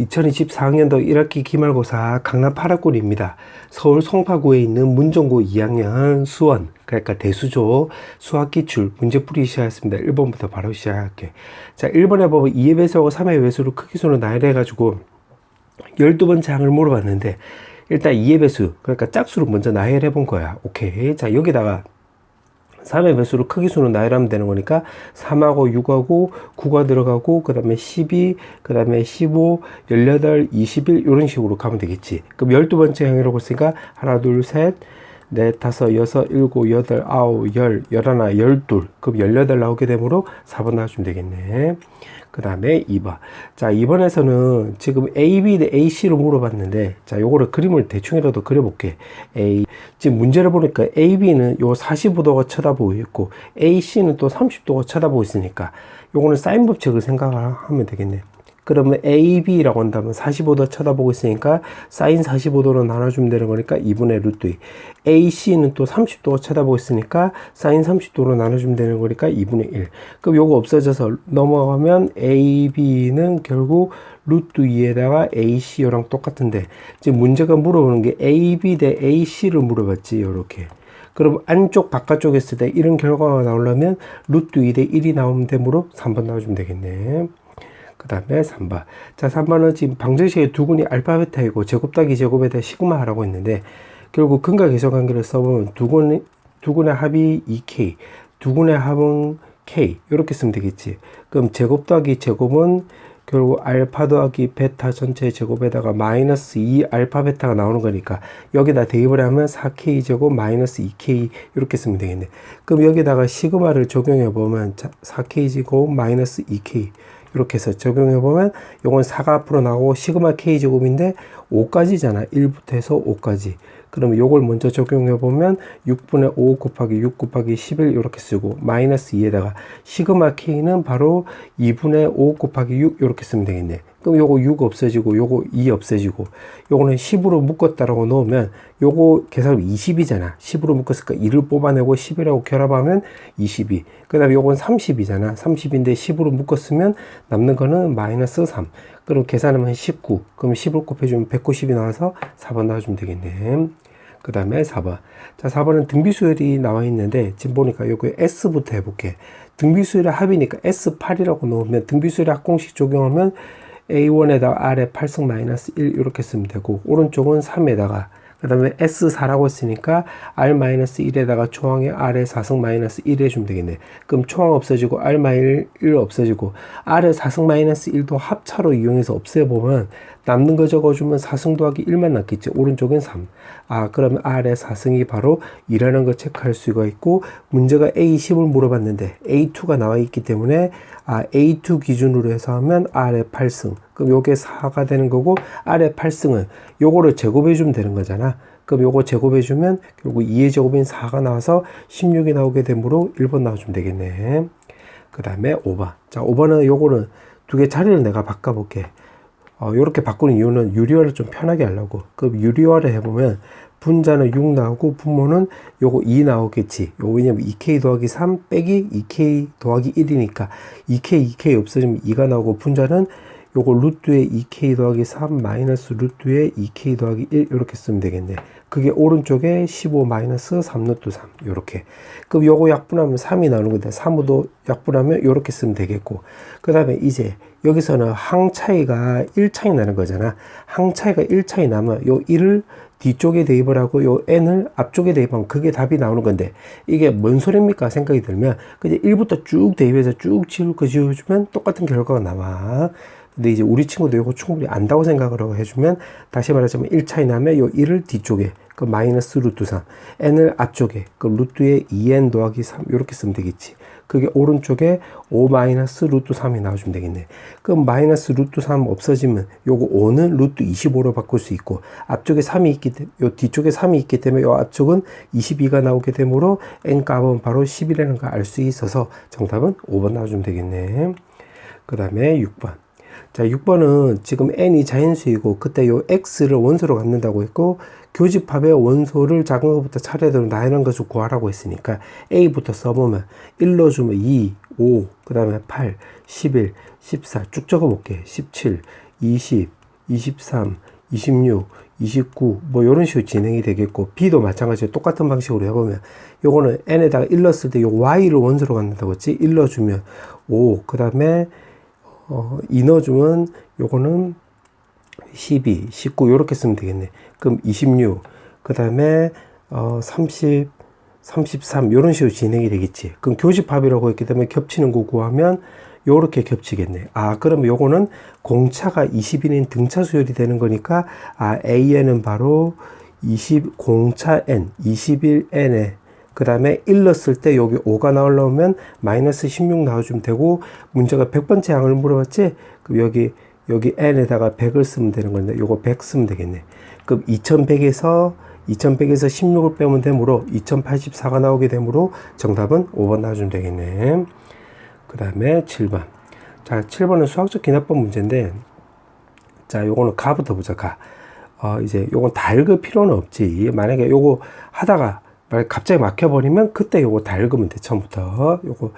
2024학년도 1학기 기말고사 강남 8학군입니다. 서울 송파구에 있는 문정고 2학년 수원, 그러니까 대수조 수학기출 문제풀이 시작했습니다. 1번부터 바로 시작할게. 자, 1번에 보면 2의 배수하고 3의 배수를 크기수로 나열해가지고 12번째 항을 물어봤는데, 일단 2의 배수, 그러니까 짝수를 먼저 나열해 본 거야. 오케이. 자, 여기다가 3의 배수로 크기수로 나열하면 되는 거니까 3하고 6하고 9가 들어가고 그 다음에 12, 그 다음에 15, 18, 21 이런 식으로 가면 되겠지. 그럼 12번째 항이라고 했으니까 하나, 둘, 셋, 넷, 다섯, 여섯, 일곱, 여덟, 아홉, 열, 열하나, 열둘. 그럼 18 나오게 되므로 4번 나와주면 되겠네. 그 다음에 2번. 자, 2번에서는 지금 A, B 대 A, C로 물어봤는데, 자, 요거를 그림을 대충이라도 그려볼게. 지금 문제를 보니까 A, B는 요 45도가 쳐다보고 있고, A, C는 또 30도가 쳐다보고 있으니까, 요거는 사인 법칙을 생각하면 되겠네. 그러면 A, B라고 한다면 45도 쳐다보고 있으니까 사인 45도로 나눠주면 되는 거니까 2분의 루트 2. A, C는 또 30도가 쳐다보고 있으니까 사인 30도로 나눠주면 되는 거니까 2분의 1. 그럼 요거 없어져서 넘어가면 A, B는 결국 루트 2에다가 A, C랑 똑같은데, 지금 문제가 물어보는 게 A, B 대 A, C를 물어봤지, 요렇게. 그럼 안쪽 바깥쪽에 있을 때 이런 결과가 나오려면 루트 2 대 1이 나오면 되므로 3번 나와주면 되겠네. 그 다음에 3번. 자, 3번은 지금 방정식의 두근이 알파 베타이고 제곱 더하기 제곱에 대해 시그마 하라고 했는데, 결국 근과 계속 관계를 써보면 두근의 합이 2k, 두근의 합은 k 이렇게 쓰면 되겠지. 그럼 제곱 더하기 제곱은 결국 알파 더하기 베타 전체 제곱에다가 마이너스 2 알파 베타가 나오는 거니까 여기다 대입을 하면 4k 제곱 마이너스 2k 이렇게 쓰면 되겠네. 그럼 여기다가 시그마를 적용해 보면 4k 제곱 마이너스 2k 이렇게 해서 적용해보면 요건 4가 앞으로 나오고 시그마 K제곱인데 5까지잖아. 1부터 해서 5까지. 그러면 요걸 먼저 적용해보면 6분의 5 곱하기 6 곱하기 11 이렇게 쓰고 마이너스 2에다가 시그마 K는 바로 2분의 5 곱하기 6 이렇게 쓰면 되겠네. 그럼 요거 6 없어지고 요거 2 없어지고 요거는 10으로 묶었다라고 넣으면 요거 계산하면 20이잖아. 10으로 묶었으니까 2를 뽑아내고 10이라고 결합하면 22. 그 다음에 요건 30이잖아. 30인데 10으로 묶었으면 남는 거는 마이너스 3. 그럼 계산하면 19. 그럼 10을 곱해주면 190이 나와서 4번 나와주면 되겠네. 그 다음에 4번. 자, 4번은 등비수열이 나와 있는데 지금 보니까 요거 S부터 해볼게. 등비수열의 합이니까 S8이라고 넣으면 등비수열의 합공식 적용하면 A1에다가 R에 8승 마이너스 1 이렇게 쓰면 되고, 오른쪽은 3에다가 그 다음에 S4라고 했으니까 R-1에다가 초항에 R에 4승 마이너스 1 해주면 되겠네. 그럼 초항 없어지고 R-1 없어지고 R에 4승 마이너스 1도 합차로 이용해서 없애보면 남는 거 적어주면 4승 더하기 1만 남겠지. 오른쪽은 3. 아, 그러면 R의 4승이 바로 2라는 걸 체크할 수가 있고, 문제가 A10을 물어봤는데 A2가 나와 있기 때문에 A2 기준으로 해서 하면 R의 8승. 그럼 요게 4가 되는 거고, R의 8승은 요거를 제곱해주면 되는 거잖아. 그럼 요거 제곱해주면 결국 2의 제곱인 4가 나와서 16이 나오게 되므로 1번 나와주면 되겠네. 그 다음에 5번. 자, 5번은 요거는 두 개 자리를 내가 바꿔볼게. 요렇게 바꾸는 이유는 유리화를 좀 편하게 하려고. 그럼 유리화를 해보면 분자는 6 나오고 분모는 요거 2 나오겠지. 요거 왜냐면 2k 더하기 3 빼기 2k 더하기 1이니까 2k 없어지면 2가 나오고, 분자는 요거 루트에 2k 더하기 3 마이너스 루트에 2k 더하기 1 이렇게 쓰면 되겠네. 그게 오른쪽에 15 마이너스 3 루트 3 요렇게. 그럼 요거 약분하면 3이 나오는 건데 3도 약분하면 요렇게 쓰면 되겠고, 그 다음에 이제 여기서는 항 차이가 1 차이 나는 거잖아. 항 차이가 1 차이 나면 요 1을 뒤쪽에 대입을 하고 요 n을 앞쪽에 대입하면 그게 답이 나오는 건데, 이게 뭔 소리입니까 생각이 들면 그냥 1부터 쭉 대입해서 쭉 지워주면 똑같은 결과가 나와. 근데 이제 우리 친구도 이거 충분히 안다고 생각을 하고 해주면, 다시 말하자면 1 차이 나면 요 1을 뒤쪽에 그 마이너스 루트 3, n을 앞쪽에 그 루트에 2n 더하기 3 이렇게 쓰면 되겠지. 그게 오른쪽에 5 마이너스 루트 3이 나와주면 되겠네. 그럼 마이너스 루트 3 없어지면 요거 5는 루트 25로 바꿀 수 있고, 앞쪽에 3이 있기 때문에 요 뒤쪽에 3이 있기 때문에 요 앞쪽은 22가 나오게 되므로 n 값은 바로 10이라는 걸 알 수 있어서 정답은 5번 나와주면 되겠네. 그 다음에 6번. 자, 6번은 지금 n이 자연수이고 그때 요 x를 원소로 갖는다고 했고, 교집합의 원소를 작은 것부터 차례대로 나누는 것을 구하라고 했으니까 a부터 써보면 1 넣어주면 2, 5, 그 다음에 8, 11, 14 쭉 적어볼게. 17, 20, 23, 26, 29, 뭐, 요런 식으로 진행이 되겠고, B도 마찬가지로 똑같은 방식으로 해보면, 요거는 N에다가 1 넣었을 때 요 Y를 원소로 갖는다고 했지? 1 넣어주면 5, 그 다음에, 2 넣어주면 요거는 12, 19, 요렇게 쓰면 되겠네. 그럼 26, 그 다음에, 30, 33, 요런 식으로 진행이 되겠지. 그럼 교집합이라고 했기 때문에 겹치는 거 구하면 요렇게 겹치겠네. 아, 그러면 요거는 공차가 20인인 등차 수열이 되는 거니까, 아, AN은 바로 공차 N, 21N에, 그 다음에 1 넣었을 때 여기 5가 나오려면 마이너스 16 나와주면 되고, 문제가 100번째 항을 물어봤지? 그럼 여기 N에다가 100을 쓰면 되는 건데, 요거 100 쓰면 되겠네. 그럼 2100에서 16을 빼면 되므로 2084가 나오게 되므로 정답은 5번 나와주면 되겠네. 그 다음에 7번. 자, 7번은 수학적 기납법 문제인데, 자, 요거는 가부터 보자, 가. 이제 요건 다 읽을 필요는 없지. 만약에 요거 하다가 갑자기 막혀버리면 그때 요거 다 읽으면 돼, 처음부터. 요거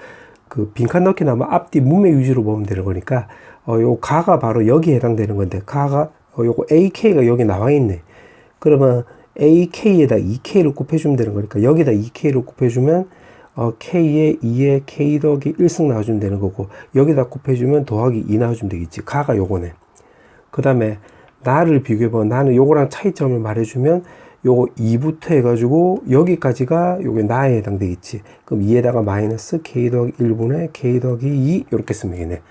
그 빈칸 넣기 나면 앞뒤 문맥 위주로 보면 되는 거니까, 요 가가 바로 여기에 해당되는 건데, 가가, 요거 AK가 여기 나와 있네. 그러면 AK에다 2K를 곱해주면 되는 거니까, 여기다 2K를 곱해주면, K에 2에 K 더하기 1승 나와주면 되는 거고, 여기다 곱해주면 더하기 2 나와주면 되겠지. 가가 요거네. 그 다음에 나를 비교해보면, 나는 요거랑 차이점을 말해주면 요거 2부터 해가지고 여기까지가 요게 나에 해당되겠지. 그럼 2에다가 마이너스 K 더하기 1분의 K 더하기 2 이렇게 쓰면 되겠네.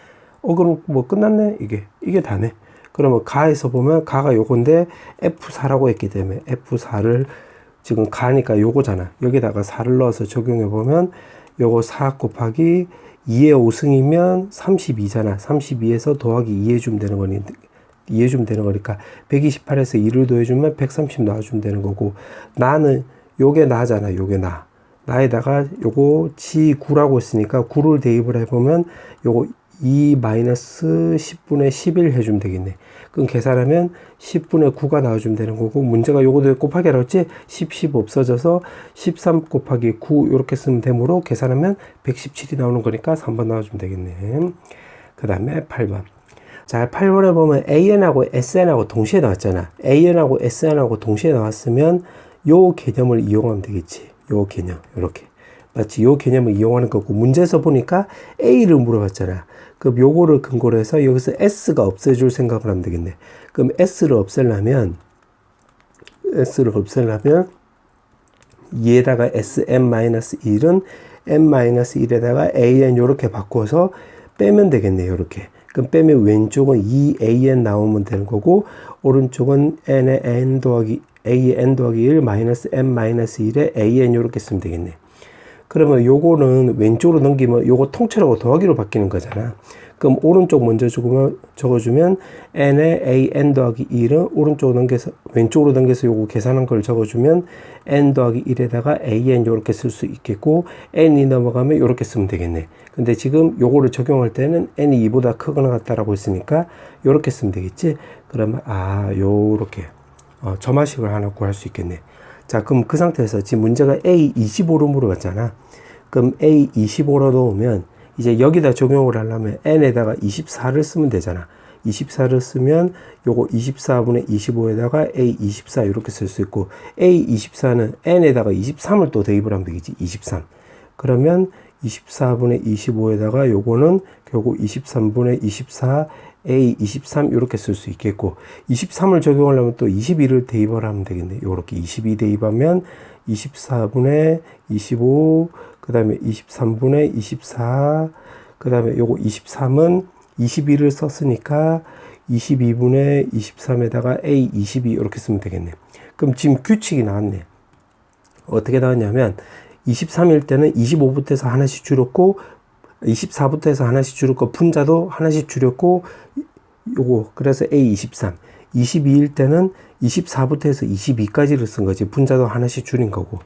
그럼 뭐 끝났네. 이게 다네. 그러면 가에서 보면 가가 요건데 F4라고 했기 때문에 F4를 지금 가니까 요거잖아. 여기다가 4를 넣어서 적용해 보면 요거 4 곱하기 2의 5승이면 32잖아. 32에서 더하기 2 해주면 되는 거니까 128에서 2를 더해주면 130 나와주면 되는 거고, 나는 요게 나잖아. 요게 나에다가 요거 G9라고 했으니까 9를 대입을 해보면 요거 2 마이너스 10분의 11 해주면 되겠네. 그럼 계산하면 10분의 9가 나와주면 되는 거고, 문제가 요거도 곱하기 하라고 했지? 10 없어져서 13 곱하기 9 이렇게 쓰면 되므로 계산하면 117이 나오는 거니까 3번 나와주면 되겠네. 그 다음에 8번. 자, 8번에 보면 AN하고 SN하고 동시에 나왔잖아. AN하고 SN하고 동시에 나왔으면 요 개념을 이용하면 되겠지. 요 개념, 요렇게. 마치 요 개념을 이용하는 거고, 문제에서 보니까 A를 물어봤잖아. 그럼 요거를 근거로 해서 여기서 S가 없애줄 생각을 하면 되겠네. 그럼 S를 없애려면 2에다가 SM-1은 M-1에다가 AN 요렇게 바꿔서 빼면 되겠네. 요렇게. 그럼 빼면 왼쪽은 2AN 나오면 되는 거고, 오른쪽은 N에 N 더하기 AN 더하기 1 마이너스 M-1에 AN 요렇게 쓰면 되겠네. 그러면 요거는 왼쪽으로 넘기면 요거 통째로 더하기로 바뀌는 거잖아. 그럼 오른쪽 먼저 적어주면 n에 an 더하기 1은 오른쪽으로 넘겨서 왼쪽으로 넘겨서 요거 계산한 걸 적어주면 n 더하기 1에다가 an 요렇게 쓸 수 있겠고, n이 넘어가면 요렇게 쓰면 되겠네. 근데 지금 요거를 적용할 때는 n이 2보다 크거나 같다라고 했으니까 요렇게 쓰면 되겠지. 그러면 요렇게 점화식을 하나 구할 수 있겠네. 자, 그럼 그 상태에서 지금 문제가 A25로 물어봤잖아. 그럼 A25로 넣으면 이제 여기다 적용을 하려면 n에다가 24를 쓰면 되잖아. 24를 쓰면 요거 24분의 25에다가 A24 이렇게 쓸 수 있고, A24는 n에다가 23을 또 대입을 하면 되겠지. 23. 그러면 24분의 25에다가 요거는 결국 23분의 24 A23 이렇게 쓸 수 있겠고, 23을 적용하려면 또 21을 대입을 하면 되겠네. 요렇게 22 대입하면 24분의 25, 그 다음에 23분의 24, 그 다음에 요거 23은 21을 썼으니까 22분의 23에다가 A22 이렇게 쓰면 되겠네. 그럼 지금 규칙이 나왔네. 어떻게 나왔냐면 23일 때는 25부터 해서 하나씩 줄였고, 24부터 해서 하나씩 줄였고, 분자도 하나씩 줄였고, 요거 그래서 A23. 22일 때는 24부터 해서 22까지를 쓴 거지. 분자도 하나씩 줄인 거고.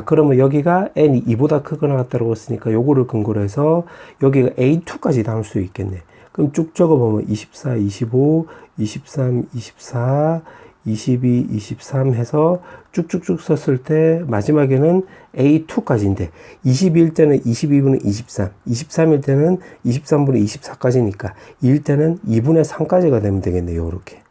그러면 여기가 n이 2보다 크거나 같다고 했으니까 요거를 근거로 해서 여기가 A2까지 나올 수 있겠네. 그럼 쭉 적어보면 24, 25, 23, 24, 22, 23 해서 쭉쭉쭉 썼을 때 마지막에는 A2까지인데, 22일 때는 22분의 23, 23일 때는 23분의 24까지니까 2일 때는 2분의 3까지가 되면 되겠네요. 요렇게.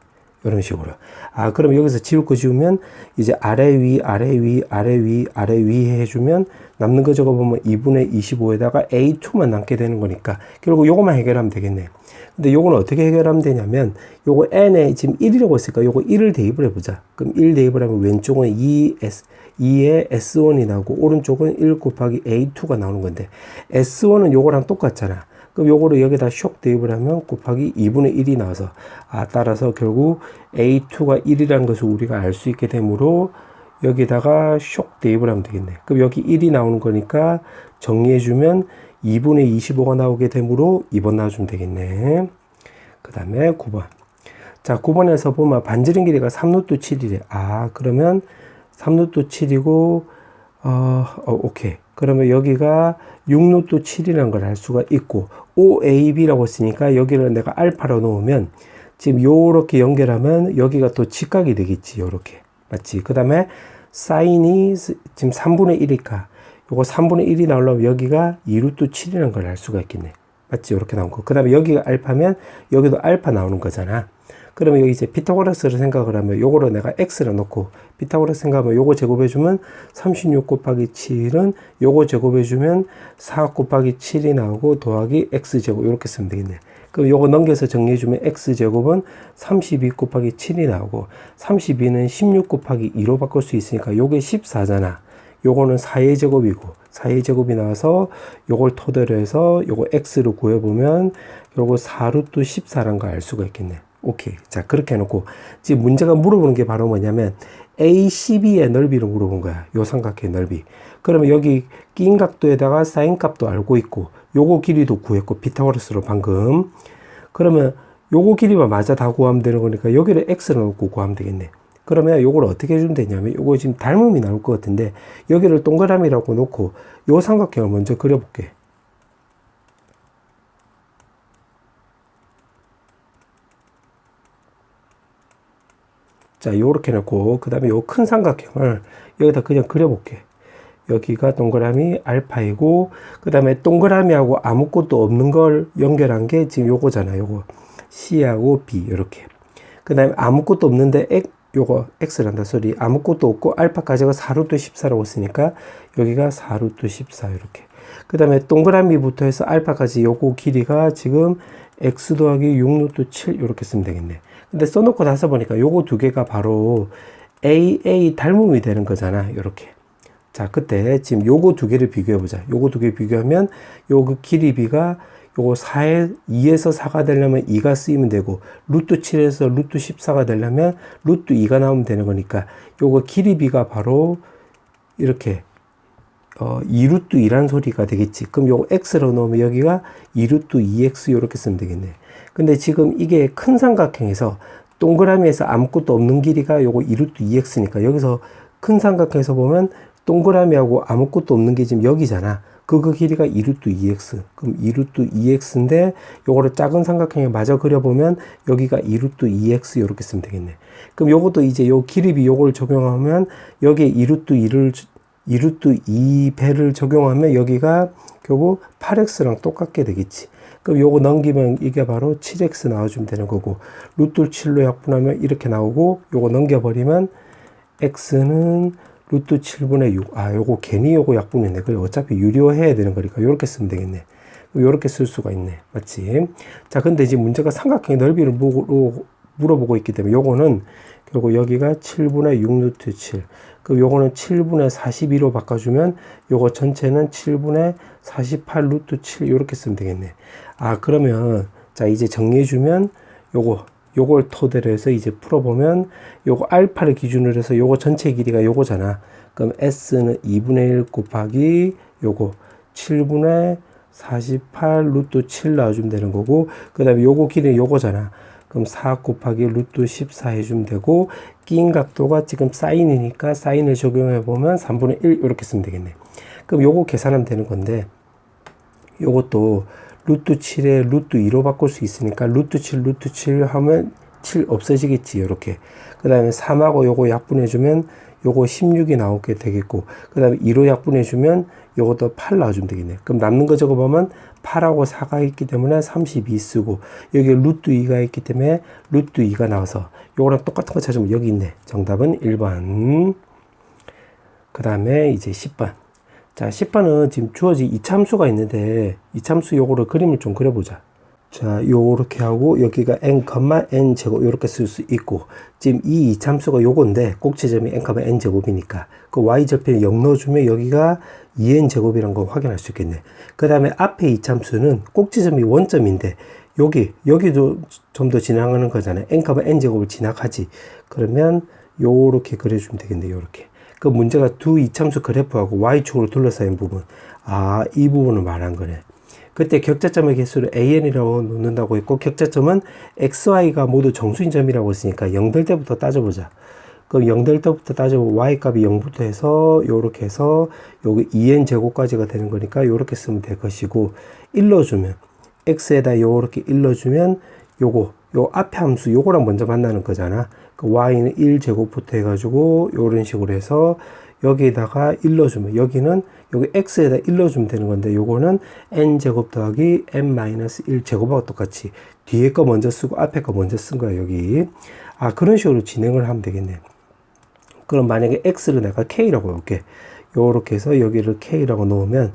이런 식으로. 아, 그럼 여기서 지울 거 지우면 이제 아래 위, 아래 위, 아래 위, 아래 위 해주면 남는 거 적어보면 2분의 25에다가 A2만 남게 되는 거니까 결국 요거만 해결하면 되겠네. 근데 요거는 어떻게 해결하면 되냐면 요거 n에 지금 1이라고 했으니까 요거 1을 대입을 해보자. 그럼 1 대입을 하면 왼쪽은 2에 S1이 나오고 오른쪽은 1 곱하기 A2가 나오는 건데 S1은 요거랑 똑같잖아. 그럼 요거를 여기다 쇽 대입을 하면 곱하기 2분의 1이 나와서 따라서 결국 A2가 1이라는 것을 우리가 알 수 있게 되므로 여기다가 쇽 대입을 하면 되겠네. 그럼 여기 1이 나오는 거니까 정리해주면 2분의 25가 나오게 되므로 2번 나와주면 되겠네. 그 다음에 9번. 자, 9번에서 보면 반지름 길이가 3루트 7이래. 그러면 3루트 7이고, 오케이. 그러면 여기가 6루트 7이라는 걸 알 수가 있고, OAB라고 했으니까 여기를 내가 알파로 놓으면 지금 요렇게 연결하면 여기가 또 직각이 되겠지. 요렇게. 맞지? 그 다음에 사인이 지금 3분의 1이니까 요거 3분의 1이 나오려면 여기가 2루트 7이라는 걸 알 수가 있겠네. 맞지? 이렇게 나온 거. 그 다음에 여기가 알파면 여기도 알파 나오는 거잖아. 그러면 여기 이제 피타고라스를 생각을 하면 요거를 내가 x를 놓고 피타고라스 생각하면 요거 제곱해주면 36 곱하기 7은 요거 제곱해주면 4 곱하기 7이 나오고 더하기 x제곱 이렇게 쓰면 되겠네. 그럼 요거 넘겨서 정리해주면 x제곱은 32 곱하기 7이 나오고 32는 16 곱하기 2로 바꿀 수 있으니까 요게 14잖아. 요거는 4의 제곱이고 4의 제곱이 나와서 요걸 토대로 해서 요거 x를 구해보면 요거 4루트 14라는 걸 알 수가 있겠네. 오케이. 자, 그렇게 해놓고 지금 문제가 물어보는 게 바로 뭐냐면 ACB의 넓이를 물어본 거야. 요 삼각형의 넓이. 그러면 여기 낀 각도에다가 사인 값도 알고 있고 요거 길이도 구했고 피타고라스로 방금. 그러면 요거 길이만 맞아 다 구하면 되는 거니까 여기를 x를 놓고 구하면 되겠네. 그러면 요걸 어떻게 해주면 되냐면 요거 지금 닮음이 나올 것 같은데 여기를 동그라미라고 놓고 요 삼각형을 먼저 그려볼게. 자, 요렇게 놓고 그 다음에 요 큰 삼각형을 여기다 그냥 그려볼게. 여기가 동그라미 알파이고 그 다음에 동그라미하고 아무것도 없는 걸 연결한 게 지금 요거잖아. 요거 C하고 B 이렇게. 그 다음에 아무것도 없는데 요거 X란다 소리. 아무것도 없고 알파까지가 4루트 14라고 했으니까 여기가 4루트 14 이렇게. 그 다음에 동그라미부터 해서 알파까지 요거 길이가 지금 X 더하기 6루트 7 이렇게 쓰면 되겠네. 근데 써놓고 나서 보니까 요거 두 개가 바로 AA 닮음이 되는 거잖아. 요렇게. 자, 그때 지금 요거 두 개를 비교해 보자. 요거 두 개 비교하면 요거 길이 B가 요거 2에서 4가 되려면 2가 쓰이면 되고 루트 7에서 루트 14가 되려면 루트 2가 나오면 되는 거니까 요거 길이 B가 바로 이렇게 2루트 2란 소리가 되겠지. 그럼 요거 x로 넣으면 여기가 2루트 2x 요렇게 쓰면 되겠네. 근데 지금 이게 큰 삼각형에서 동그라미에서 아무것도 없는 길이가 요거 2루트 2x니까 여기서 큰 삼각형에서 보면 동그라미하고 아무것도 없는 게 지금 여기잖아. 그 길이가 2루트 2x. 그럼 2루트 2x인데 요거를 작은 삼각형에 마저 그려보면 여기가 2루트 2x 요렇게 쓰면 되겠네. 그럼 요것도 이제 요 길이 B 요걸 적용하면 여기에 2루트 2배를 적용하면 여기가 결국 8x랑 똑같게 되겠지. 그럼 요거 넘기면 이게 바로 7x 나와주면 되는 거고 루트 7로 약분하면 이렇게 나오고 요거 넘겨버리면 x는 루트 7분의 6. 요거 괜히 요거 약분이네. 그래 어차피 유료해야 되는 거니까 요렇게 쓰면 되겠네. 요렇게 쓸 수가 있네. 맞지? 자, 근데 이제 문제가 삼각형의 넓이를 물어보고 있기 때문에 요거는 결국 여기가 7분의 6루트 7. 그럼 요거는 7분의 42로 바꿔주면 요거 전체는 7분의 48 루트 7 요렇게 쓰면 되겠네. 그러면 자 이제 정리해주면 요걸 토대로 해서 이제 풀어보면 요거 알파를 기준으로 해서 요거 전체 길이가 요거잖아. 그럼 S는 2분의 1 곱하기 요거 7분의 48 루트 7 나와주면 되는 거고 그 다음에 요거 길이는 요거잖아. 그럼 4 곱하기 루트 14 해주면 되고 끼인 각도가 지금 사인이니까 사인을 적용해보면 3분의 1 이렇게 쓰면 되겠네. 그럼 요거 계산하면 되는 건데 요것도 루트 7에 루트 2로 바꿀 수 있으니까 루트 7 하면 7 없어지겠지. 이렇게. 그 다음에 3하고 요거 약분해주면 요거 16이 나오게 되겠고 그 다음에 2로 약분해주면 요것도 8 나와주면 되겠네. 그럼 남는 거 적어보면 8하고 4가 있기 때문에 32 쓰고, 여기 루트 2가 있기 때문에 루트 2가 나와서 요거랑 똑같은 거 찾으면 여기 있네. 정답은 1번. 그 다음에 이제 10번. 자, 10번은 지금 주어진 이참수가 있는데, 이참수 요거를 그림을 좀 그려보자. 자, 요렇게 하고, 여기가 n, n 제곱, 요렇게 쓸 수 있고, 지금 이 이참수가 요건데, 꼭지점이 n, n 제곱이니까, 그 y절편에 0 넣어주면 여기가 2n 제곱이란 거 확인할 수 있겠네. 그 다음에 앞에 이참수는 꼭지점이 원점인데, 여기도 좀 더 지나가는 거잖아요. n, n 제곱을 지나가지. 그러면 요렇게 그려주면 되겠네, 요렇게. 그 문제가 두 이참수 그래프하고 y축으로 둘러싸인 부분. 아, 이 부분을 말한 거네. 그때 격자점의 개수를 an이라고 놓는다고 했고, 격자점은 xy가 모두 정수인 점이라고 했으니까 0 될 때부터 따져보자. 그럼 0 될 때부터 따져보면 y값이 0부터 해서 요렇게 해서 요거 2n 제곱까지가 되는 거니까 요렇게 쓰면 될 것이고, 1 넣어주면 x에다 요렇게 1 넣어주면 요 앞에 함수 요거랑 먼저 만나는 거잖아. 그 y는 1제곱부터 해가지고 요런 식으로 해서 여기에다가 1 넣어주면 여기 x에다 1 넣어주면 되는 건데, 요거는 n제곱 더하기 n-1 제곱하고 똑같이 뒤에 거 먼저 쓰고 앞에 거 먼저 쓴 거야, 여기. 아, 그런 식으로 진행을 하면 되겠네. 그럼 만약에 x를 내가 k라고 해볼게. 요렇게 해서 여기를 k라고 놓으면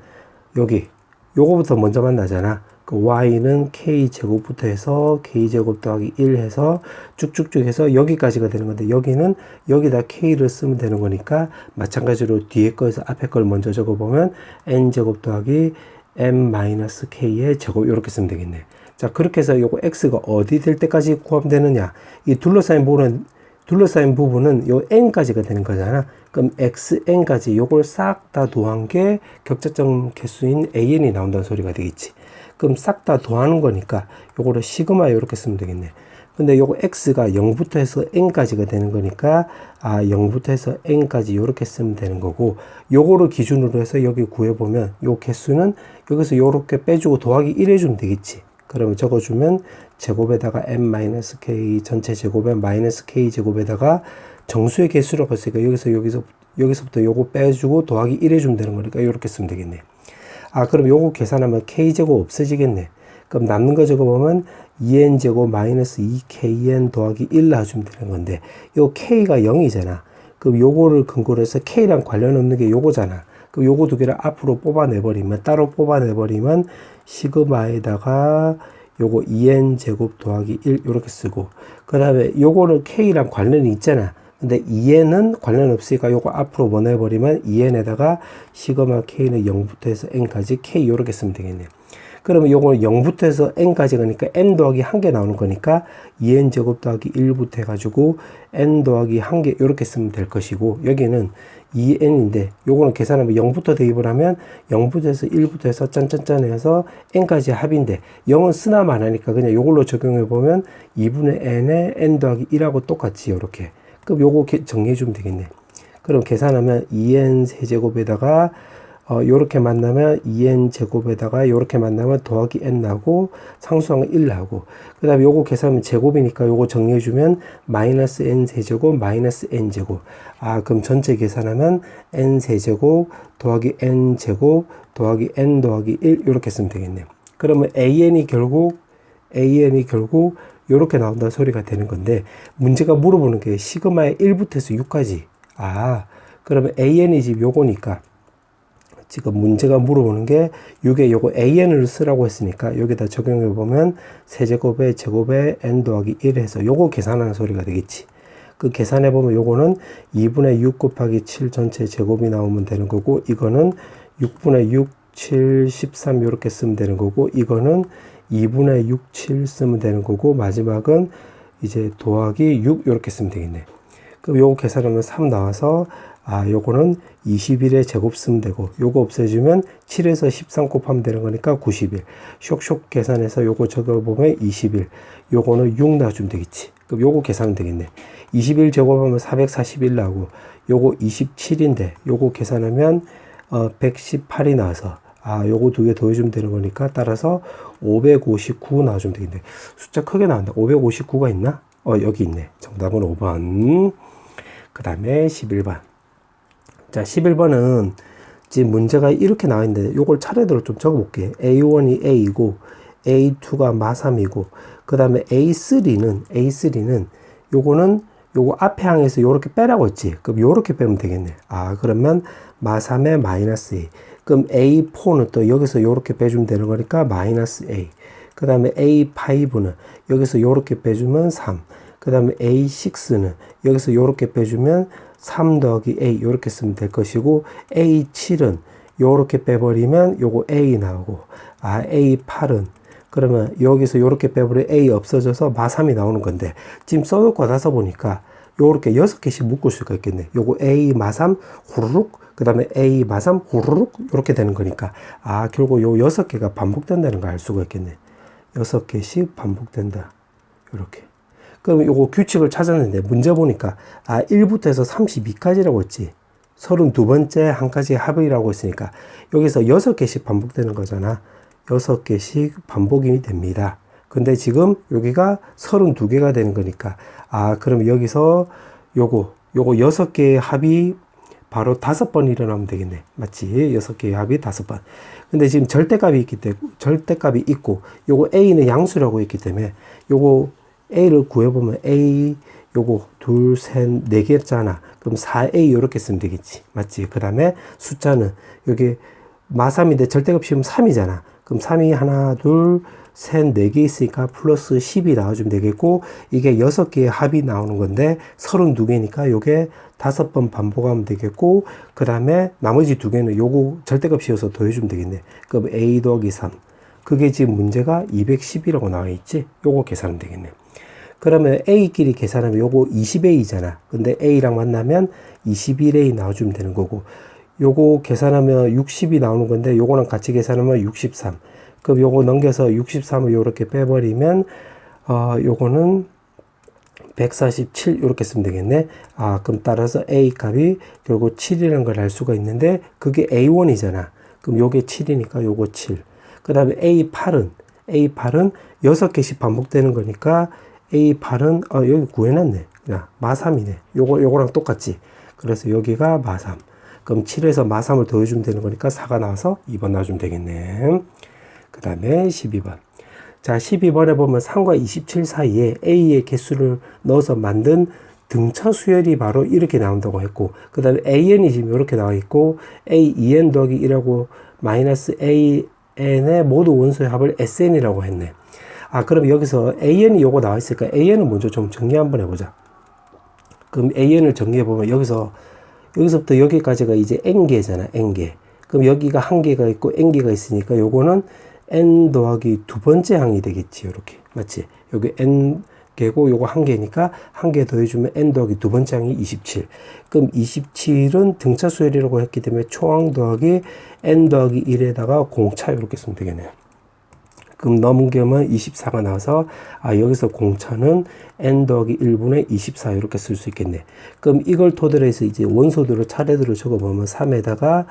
요거부터 먼저 만나잖아. 그 y는 k제곱부터 해서 k제곱 더하기 1 해서 쭉쭉쭉 해서 여기까지가 되는 건데, 여기는 여기다 k를 쓰면 되는 거니까 마찬가지로 뒤에 거에서 앞에 걸 먼저 적어보면 n제곱 더하기 m-k의 제곱 이렇게 쓰면 되겠네. 자, 그렇게 해서 요거 x가 어디 될 때까지 구하되느냐, 이 둘러싸인 부분은 요 n까지가 되는 거잖아. 그럼 xn까지 요걸 싹 다 더한 게 격자점 개수인 an이 나온다는 소리가 되겠지. 그럼 싹 다 더하는 거니까 요거를 시그마 이렇게 쓰면 되겠네. 근데 요거 x가 0부터 해서 n까지가 되는 거니까 0부터 해서 n까지 요렇게 쓰면 되는 거고, 요거를 기준으로 해서 여기 구해보면 요 개수는 여기서 요렇게 빼주고 더하기 1 해주면 되겠지. 그러면 적어주면 제곱에다가 n-k 전체 제곱에 마이너스 k 제곱에다가 정수의 개수라고 했으니까 여기서부터 요거 빼주고 더하기 1 해주면 되는 거니까 이렇게 쓰면 되겠네. 그럼 요거 계산하면 k제곱 없어지겠네. 그럼 남는 거 적어보면 2n제곱 마이너스 2kn 더하기 1 놔주면 되는 건데, 요 k가 0이잖아. 그럼 요거를 근거로 해서 k랑 관련 없는 게 요거잖아. 그럼 요거 두 개를 앞으로 따로 뽑아내버리면 시그마에다가 요거 2n제곱 더하기 1 요렇게 쓰고, 그 다음에 요거는 k랑 관련이 있잖아. 근데 2n은 관련 없으니까 요거 앞으로 보내버리면 2n에다가 시그마 k는 0부터 해서 n까지 k 요렇게 쓰면 되겠네요. 그러면 요거는 0부터 해서 n까지 가니까 n 더하기 1개 나오는 거니까 2n제곱 더하기 1부터 해가지고 n 더하기 1개 요렇게 쓰면 될 것이고, 여기는 2n인데 요거는 계산하면 0부터 대입을 하면 0부터 해서 1부터 해서 짠짠짠 해서 n까지 합인데, 0은 쓰나마 안 하니까 그냥 요걸로 적용해 보면 2분의 n에 n 더하기 1하고 똑같이 요렇게. 그럼 요거 정리해주면 되겠네. 그럼 계산하면 2n 세제곱에다가 요렇게 만나면 2n 제곱에다가 요렇게 만나면 더하기 n 나고 상수항은 1 나고, 그 다음에 요거 계산하면 제곱이니까 요거 정리해주면 마이너스 n 세제곱 마이너스 n 제곱. 그럼 전체 계산하면 n 세제곱 더하기 n 제곱 더하기 n 더하기 1 요렇게 쓰면 되겠네. 그러면 an이 결국 요렇게 나온다는 소리가 되는 건데, 문제가 물어보는 게 시그마의 1부터 해서 6까지. 그러면 an이 지금 요거니까 지금 문제가 물어보는 게 6에 요거 an을 쓰라고 했으니까 여기다 적용해 보면 세제곱에 제곱에 n 더하기 1 해서 요거 계산하는 소리가 되겠지. 그 계산해 보면 요거는 2분의 6 곱하기 7 전체 제곱이 나오면 되는 거고, 이거는 6분의 6, 7, 13 요렇게 쓰면 되는 거고, 이거는 2분의 6, 7 쓰면 되는 거고, 마지막은 이제 더하기 6 요렇게 쓰면 되겠네. 그럼 요거 계산하면 3 나와서 요거는 21의 제곱 쓰면 되고, 요거 없애주면 7에서 13 곱하면 되는 거니까 91. 쇽쇽 계산해서 요거 적어보면 21. 요거는 6 놔주면 되겠지. 그럼 요거 계산하면 되겠네. 21 제곱하면 441 나오고, 요거 27인데 요거 계산하면 118이 나와서 요거 두 개 더해주면 되는 거니까 따라서 559 나와주면 되겠네. 숫자 크게 나온다. 559가 있나? 여기 있네. 정답은 5번. 그 다음에 11번. 자, 11번은 지금 문제가 이렇게 나와 있는데 요걸 차례대로 좀 적어볼게. A1이 A이고 A2가 마3이고 그 다음에 A3는 요거는 요거 앞에 항에서 요렇게 빼라고 했지. 그럼 요렇게 빼면 되겠네. 아, 그러면 마3에 마이너스 A. 그럼 A4는 또 여기서 요렇게 빼주면 되는 거니까 마이너스 A. 그 다음에 A5는 여기서 요렇게 빼주면 3. 그 다음에 A6는 여기서 요렇게 빼주면 3 더하기 A 요렇게 쓰면 될 것이고 A7은 요렇게 빼버리면 요거 A 나오고 아 A8은 그러면 여기서 요렇게 빼버리면 A 없어져서 마3이 나오는 건데 지금 써놓고 나서 보니까 요렇게 6개씩 묶을 수가 있겠네. 요거 A 마3 후루룩 그 다음에 A 마3 후루룩 요렇게 되는 거니까 아 결국 요 6개가 반복된다는 걸 알 수가 있겠네. 6개씩 반복된다. 요렇게. 그럼 요거 규칙을 찾았는데 문제 보니까 아 1부터 해서 32까지라고 했지. 32번째 한 가지 합의라고 했으니까 여기서 6개씩 반복되는 거잖아. 6개씩 반복이 됩니다. 근데 지금 여기가 32개가 되는 거니까 아 그럼 여기서 요거 6개의 합이 바로 5번 일어나면 되겠네. 맞지? 6개의 합이 5번. 근데 지금 절대값이 있고 요거 A는 양수라고 했기 때문에 요거 A를 구해보면 A 요거 둘, 셋, 4개잖아. 그럼 4A 요렇게 쓰면 되겠지. 맞지? 그 다음에 숫자는 여기 마3인데 절대값 씌우면 3이잖아. 그럼 3이 하나, 둘, 셋, 4개 있으니까 플러스 10이 나와주면 되겠고 이게 6개의 합이 나오는 건데 32개니까 요게 5번 반복하면 되겠고 그 다음에 나머지 2개는 요거 절대값 씌워서 더해주면 되겠네. 그럼 A 더하기 3 그게 지금 문제가 210이라고 나와 있지. 요거 계산하면 되겠네. 그러면 A끼리 계산하면 요거 20A잖아. 근데 A랑 만나면 21A 나와주면 되는 거고 요거 계산하면 60이 나오는 건데 요거랑 같이 계산하면 63. 그럼 요거 넘겨서 63을 요렇게 빼버리면 요거는 147 요렇게 쓰면 되겠네. 아 그럼 따라서 A 값이 결국 7이라는 걸 알 수가 있는데 그게 A1이잖아. 그럼 요게 7이니까 요거 7. 그 다음에 A8은 6개씩 반복되는 거니까 A8은 여기 구해놨네. 야, 마3이네. 요거랑 똑같지. 그래서 여기가 마3. 그럼 7에서 마3을 더해주면 되는 거니까 4가 나와서 2번 나와주면 되겠네. 그 다음에 12번. 자, 12번에 보면 3과 27 사이에 A의 개수를 넣어서 만든 등차 수열이 바로 이렇게 나온다고 했고, 그 다음에 AN이 지금 이렇게 나와 있고, A2N 더하기 1하고 마이너스 AN의 모두 원소의 합을 SN이라고 했네. 아, 그럼 여기서 AN이 요거 나와 있으니까 AN은 먼저 좀 정리 한번 해보자. 그럼 AN을 정리해보면 여기서부터 여기까지가 이제 N개잖아, N개. 그럼 여기가 한 개가 있고 N개가 있으니까 요거는 N 더하기 두 번째 항이 되겠지, 요렇게. 맞지? 여기 N개고 요거 한 개니까 한 개 더해주면 N 더하기 두 번째 항이 27. 그럼 27은 등차 수열이라고 했기 때문에 초항 더하기 N 더하기 1에다가 공차 이렇게 쓰면 되겠네요. 그럼 넘기면 24가 나와서 여기서 공차는 n 더하기 1분의 24 이렇게 쓸 수 있겠네. 그럼 이걸 토대로 해서 이제 원소들을 차례대로 적어보면 3에다가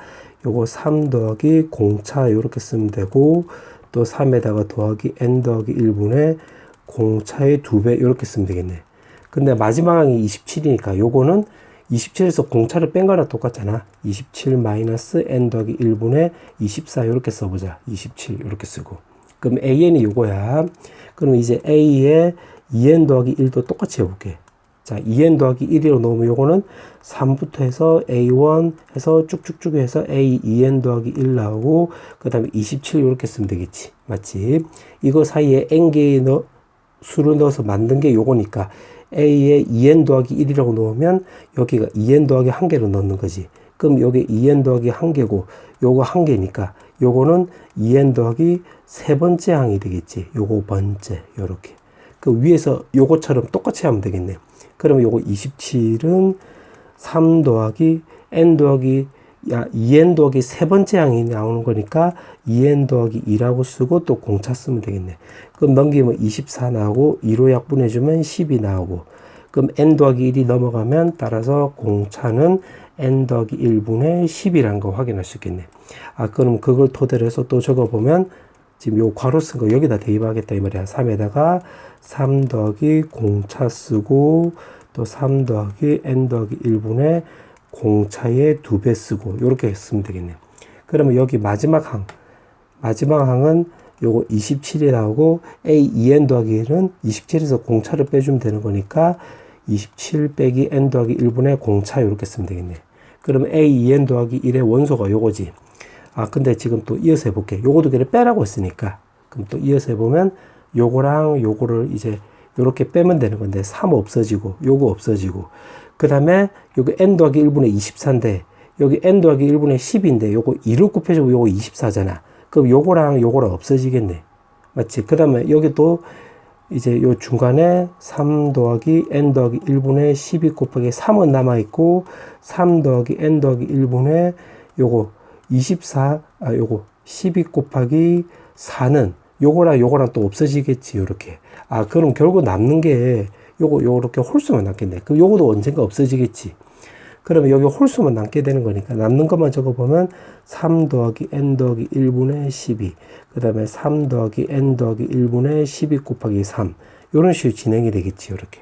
요거 3 더하기 공차 이렇게 쓰면 되고 또 3에다가 더하기 n 더하기 1분의 공차의 2배 이렇게 쓰면 되겠네. 근데 마지막 항이 27이니까 요거는 27에서 공차를 뺀 거랑 똑같잖아. 27 마이너스 n 더하기 1분의 24 이렇게 써보자. 27 이렇게 쓰고. 그럼 AN이 요거야. 그럼 이제 A에 2N 더하기 1도 똑같이 해볼게. 자, 2N 더하기 1이라고 넣으면 요거는 3부터 해서 A1 해서 쭉쭉쭉 해서 A 2N 더하기 1 나오고, 그 다음에 27 이렇게 쓰면 되겠지. 맞지? 이거 사이에 N개의 수를 넣어서 만든 게 요거니까 A에 2N 더하기 1이라고 넣으면 여기가 2N 더하기 1개로 넣는 거지. 그럼 여기 2N 더하기 1개고 요거 1개니까 요거는 2N 더하기 세 번째 항이 되겠지. 요거 번째 요렇게. 그 위에서 요거처럼 똑같이 하면 되겠네. 그러면 요거 27은 3 더하기 N 더하기 2N 더하기 세 번째 항이 나오는 거니까 2N 더하기 2라고 쓰고 또 공차 쓰면 되겠네. 그럼 넘기면 24 나오고 2로 약분해주면 10이 나오고, 그럼 N 더하기 1이 넘어가면 따라서 공차는 N 더하기 1분의 10이라는 거 확인할 수 있겠네. 그럼 그걸 토대로 해서 또 적어보면 지금 요 괄호 쓴 거 여기다 대입하겠다 이 말이야. 3에다가 3 더하기 공차 쓰고 또 3 더하기 N 더하기 1분의 공차의 2배 쓰고 요렇게 쓰면 되겠네. 그러면 여기 마지막 항은 요거 27이 나오고 a 2n 더하기 1은 27에서 공차를 빼주면 되는 거니까 27 빼기 n 더하기 1분의 공차 이렇게 쓰면 되겠네. 그러면 a 2n 더하기 1의 원소가 요거지. 아 근데 지금 또 이어서 해볼게. 요거도 그래 빼라고 했으니까 그럼 또 이어서 해보면 요거랑 요거를 이제 요렇게 빼면 되는 건데 3 없어지고 요거 없어지고 그 다음에 여기 n 더하기 1분의 24인데 여기 n 더하기 1분의 10인데 요거 2를 곱해주고 요거 24잖아. 그럼 요거랑 요거랑 없어지겠네. 맞지? 그 다음에 여기 또 이제 요 중간에 3 더하기 n 더하기 1분의 12 곱하기 3은 남아있고 3 더하기 n 더하기 1분의 요거 12 곱하기 4는 요거랑 또 없어지겠지, 요렇게. 아, 그럼 결국 남는 게 요렇게 홀수만 남겠네. 그럼 요거도 언젠가 없어지겠지. 그러면 여기 홀수만 남게 되는 거니까 남는 것만 적어보면 3 더하기 n 더하기 1분의 12. 그 다음에 3 더하기 n 더하기 1분의 12 곱하기 3. 요런 식으로 진행이 되겠지, 요렇게.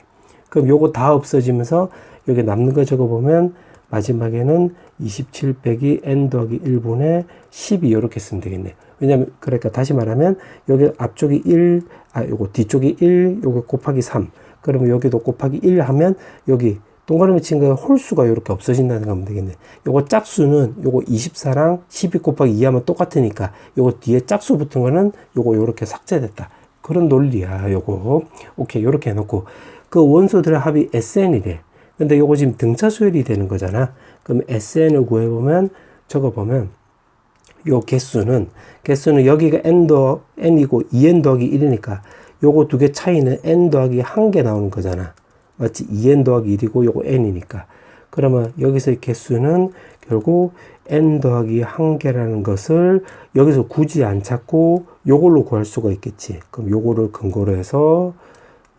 그럼 요거 다 없어지면서 여기 남는 거 적어보면 마지막에는 27 빼기 n 더하기 1분의 12 요렇게 쓰면 되겠네. 왜냐면 그러니까 다시 말하면 여기 앞쪽이 1, 요거 뒤쪽이 1, 요거 곱하기 3. 그러면 여기도 곱하기 1 하면 여기 동그라미 친 거 홀수가 이렇게 없어진다는 거 하면 되겠네. 요거 짝수는 요거 24랑 12 곱하기 2 하면 똑같으니까 요거 뒤에 짝수 붙은 거는 요거 요렇게 삭제됐다. 그런 논리야, 요거. 오케이, 요렇게 해놓고. 그 원소들의 합이 SN이래. 근데 요거 지금 등차 수열이 되는 거잖아. 그럼 SN을 구해보면, 적어보면, 요 개수는 여기가 n이고 2n 더하기 1이니까 요거 두 개 차이는 n 더하기 1개 나오는 거잖아. 맞지? 2n 더하기 1이고 요거 n이니까. 그러면 여기서의 개수는 결국 n 더하기 1개라는 것을 여기서 굳이 안 찾고 요걸로 구할 수가 있겠지. 그럼 요거를 근거로 해서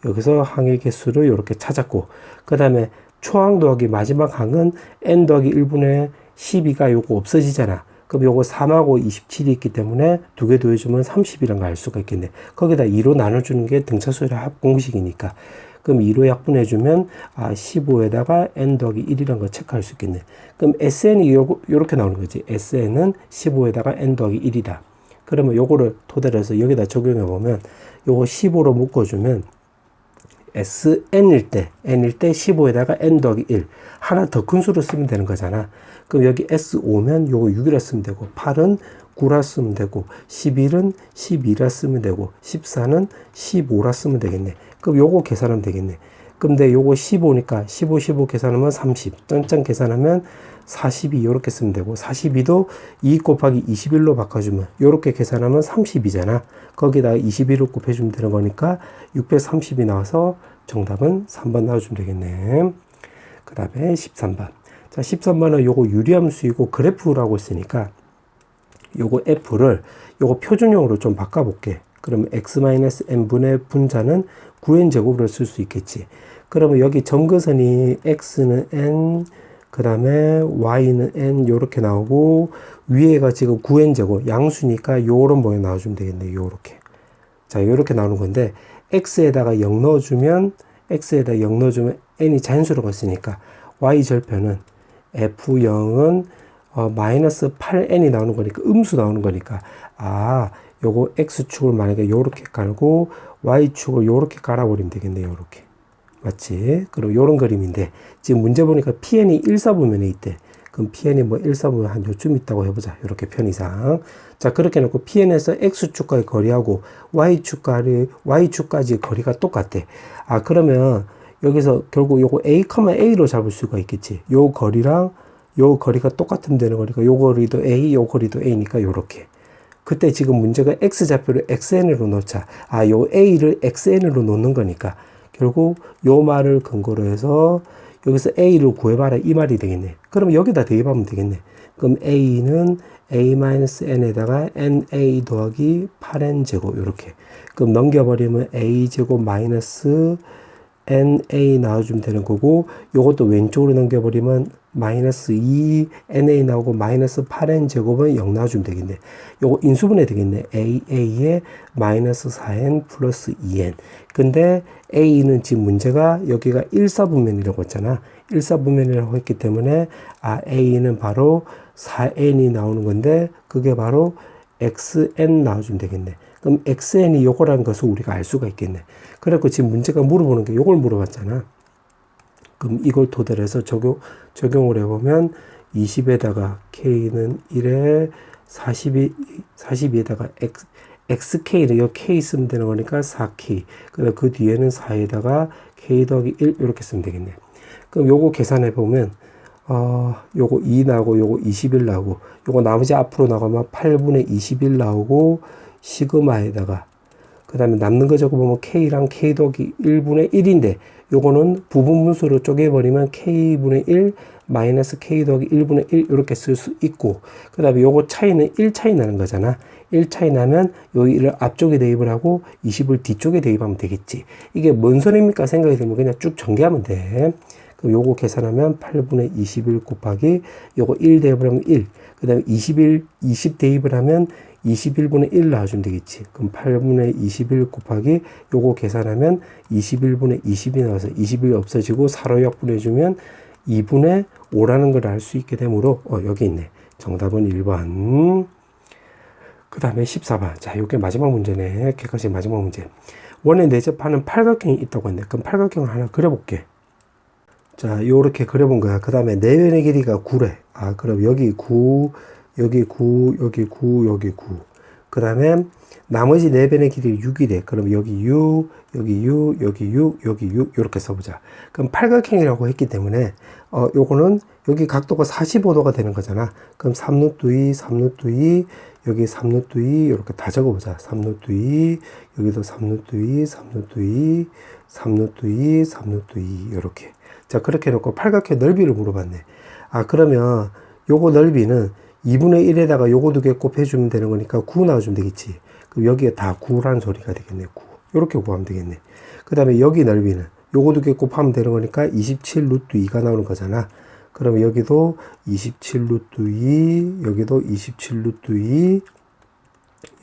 여기서 항의 개수를 이렇게 찾았고, 그 다음에 초항 더하기 마지막 항은 n 더하기 1분의 12가 요거 없어지잖아. 그럼 요거 3하고 27이 있기 때문에 두 개 더해주면 30이란 걸 알 수가 있겠네. 거기다 2로 나눠주는 게 등차수열의 합 공식이니까. 그럼 2로 약분해주면 15에다가 n 더하기 1이란 걸 체크할 수 있겠네. 그럼 SN이 요렇게 나오는 거지. SN은 15에다가 n 더하기 1이다. 그러면 요거를 토대로 해서 여기다 적용해보면 요거 15로 묶어주면 SN일 때 15에다가 n 더하기 1. 하나 더 큰 수로 쓰면 되는 거잖아. 그럼 여기 S5면 요거 6이라 쓰면 되고, 8은 9라 쓰면 되고, 11은 12라 쓰면 되고, 14는 15라 쓰면 되겠네. 그럼 요거 계산하면 되겠네. 근데 요거 15니까 15 계산하면 30. 짠짠 계산하면 42 요렇게 쓰면 되고, 42도 2 곱하기 21로 바꿔주면 요렇게 계산하면 30이잖아. 거기다가 21을 곱해주면 되는 거니까 630이 나와서 정답은 3번 나와주면 되겠네. 그 다음에 13번. 자, 13번은 요거 유리함수이고 그래프라고 했으니까 요거 F를 요거 표준형으로 좀 바꿔볼게. 그러면 x-n분의 분자는 9n 제곱으로 쓸 수 있겠지. 그러면 여기 점근선이 x는 n, 그 다음에 y는 n 요렇게 나오고 위에가 지금 9n 제곱 양수니까 요런 모양 나와주면 되겠네. 요렇게. 자, 요렇게 나오는 건데 x에다가 0 넣어주면 n이 자연수로 갔으니까 y 절편은 f0은 마이너스 8n이 나오는 거니까 음수 나오는 거니까 요거 x축을 만약에 요렇게 깔고 y축을 요렇게 깔아버리면 되겠네요. 요렇게. 맞지? 그럼 요런 그림인데 지금 문제 보니까 pn이 1사분면에 있대. 그럼 pn이 뭐 1사분면 한 요쯤 있다고 해보자. 요렇게 편의상. 자, 그렇게 해놓고 pn에서 x축과의 거리하고 y축까지 거리가 똑같대. 그러면 여기서 결국 요거 a로 잡을 수가 있겠지. 요 거리랑 요 거리가 똑같으면 되는 거니까 요 거리도 a, 요 거리도 a니까 요렇게. 그때 지금 문제가 x좌표를 xn으로 놓자. 요 a를 xn으로 놓는 거니까 결국 요 말을 근거로 해서 여기서 a를 구해봐라 이 말이 되겠네. 그럼 여기다 대입하면 되겠네. 그럼 a는 a-n에다가 na 더하기 8n 제곱 요렇게. 그럼 넘겨버리면 a 제곱 마이너스 NA 나와주면 되는 거고, 요것도 왼쪽으로 넘겨버리면 마이너스 2 NA 나오고 마이너스 8N 제곱은 0 나와주면 되겠네. 요거 인수분해 되겠네. AA에 마이너스 4N 플러스 2N. 근데 A는 지금 문제가 여기가 1사분면이라고 했잖아. 1사분면이라고 했기 때문에 A는 바로 4N이 나오는 건데, 그게 바로 XN 나와주면 되겠네. 그럼 XN이 요거라는 것을 우리가 알 수가 있겠네. 그래갖고 지금 문제가 물어보는 게 요걸 물어봤잖아. 그럼 이걸 토대로 해서 적용을 해보면 20에다가 K는 1에 42에다가 XK는 요 K 쓰면 되는 거니까 4K. 그 뒤에는 4에다가 K 더하기 1 이렇게 쓰면 되겠네. 그럼 요거 계산해보면 요거 2 나오고 요거 21 나오고 요거 나머지 앞으로 나가면 8분의 21 나오고 시그마에다가 그 다음에 남는 거 적어보면 K랑 K 더하기 1분의 1인데 요거는 부분분수로 쪼개버리면 K분의 1 마이너스 K 더하기 1분의 1 이렇게 쓸 수 있고, 그 다음에 요거 차이는 1 차이 나는 거잖아. 1 차이 나면 여기를 앞쪽에 대입을 하고 20을 뒤쪽에 대입하면 되겠지. 이게 뭔 소리입니까 생각이 들면 그냥 쭉 전개하면 돼. 그럼 요거 계산하면 8분의 21 곱하기 요거 1 대입을 하면 1, 그 다음에 20 대입을 하면 21분의 1 나와주면 되겠지. 그럼 8분의 21 곱하기 요거 계산하면 21분의 20이 나와서 21이 없어지고 4로 약분해주면 2분의 5라는 걸 알 수 있게 되므로 여기 있네. 정답은 1번. 그 다음에 14번. 자, 요게 마지막 문제네. 객관식 마지막 문제. 원에 내접하는 팔각형이 있다고 했네. 그럼 팔각형을 하나 그려볼게. 자, 요렇게 그려본 거야. 그 다음에 내변의 길이가 9래. 그럼 여기 9, 여기 9, 여기 9, 여기 9. 그 다음에 나머지 내변의 길이 6이래. 그럼 여기 6, 여기 6, 여기 6, 여기 6 이렇게 써보자. 그럼 팔각형이라고 했기 때문에 요거는 여기 각도가 45도가 되는 거잖아. 그럼 3루트 2, 3루트 2, 여기 3루트 2 이렇게 다 적어보자. 3루트 2, 여기도 3루트 2, 3루트 2, 3루트 2, 3루트 2 이렇게. 자, 그렇게 해놓고 팔각형 넓이를 물어봤네. 그러면 요거 넓이는 2분의 1에다가 요거 두 개 곱해주면 되는 거니까 9 나와주면 되겠지. 그럼 여기에 다 9라는 소리가 되겠네. 9. 요렇게 구하면 되겠네. 그 다음에 여기 넓이는 요거 두 개 곱하면 되는 거니까 27 루트 2가 나오는 거잖아. 그러면 여기도 27 루트 2, 여기도 27 루트 2,